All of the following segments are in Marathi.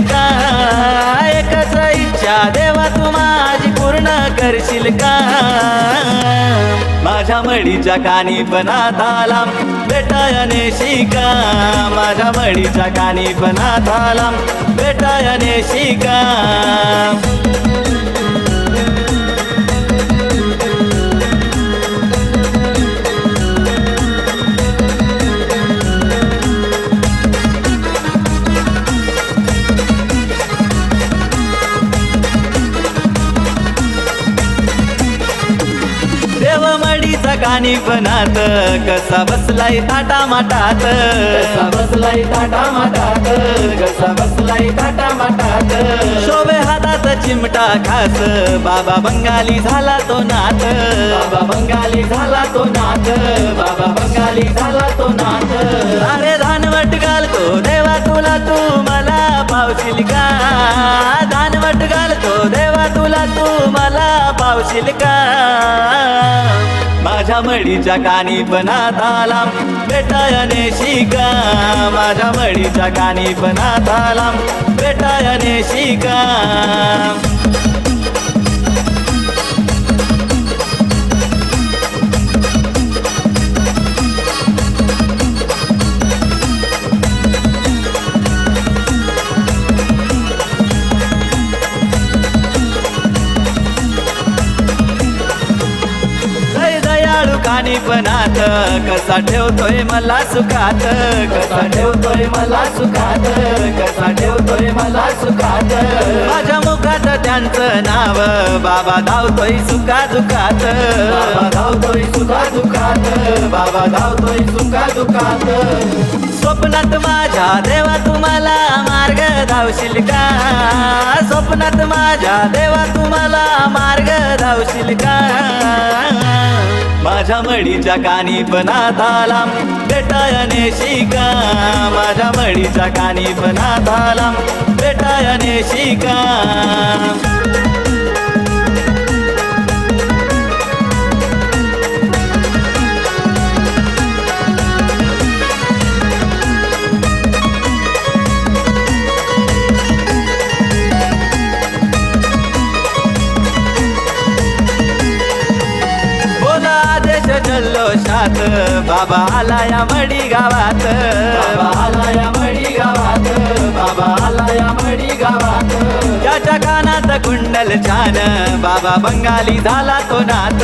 का? एकच इच्छा देवा तू माझी पूर्ण करशील का? माझ्या मडीच्या कानी बनात आला बेटायाने शिका, माझ्या मडीच्या कानी बनात आला बेटायाने शिका. देवमडीचा कानी बनात कसा बसलाय ताटा माटात, कसा बसलाय ताटा माटात, कसा बसलाय ताटा माटात. शोभे हातात चिमटा खास बाबा बंगाली झाला तो नाथ, बाबा बंगाली झाला तो नाथ, बाबा बंगाली झाला तो नाथ. अरे धानवट घालतो देवा तुला तू मला पावशील का? धानवट घालतो देवा तुला तू मला पावशील का? माझ्या मडीच्या कानी बनात आला बेटायाने शिका, माझ्या मडीच्या कानी बनात आला बेटायाने शिका. कानीपणात कसा ठेवतोय मला सुखात, कसा ठेवतोय मला सुखात, कसा ठेवतोय मला सुखात. माझ्या मुखात त्यांचं नाव बाबा धावतोय सुखा दुखात, बाबा धावतोय सुखा दुखात, बाबा धावतोय सुखा दुखात. स्वप्नात माझ्या देवा तुम्हाला मार्ग धावशील का? स्वप्नात माझ्या देवा तुम्हाला मार्ग धावशील का? माझ्या मडीच्या कानी बनात आला बेटायाने शिका, माझ्या मडीच्या कानी बनात आला बेटायाने शिका. जल्लोषात बाबा आला या मडी गावात, बाबा आला या मडी गावात, बाबा आला या मडी गावात. त्याच्या कानात कुंडल छान बाबा बंगाली झाला तो नाथ,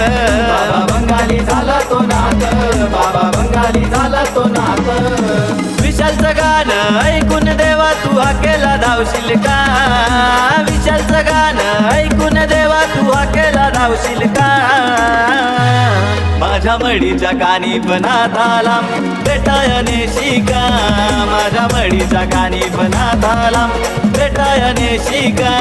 बाबा बंगाली झाला तो नाथ, बाबा बंगाली झाला तो नाथ. विशालचं गाणं ऐकून देवा तू हाकेला धावशील का? विशालचं गाणं ऐकून देवा तू हाकेला धावशील का? माझ्या मडीच्या कानी बनात आला बेटायाने शिका, माझ्या मडीच्या कानी बनात आला बेटायाने शिका.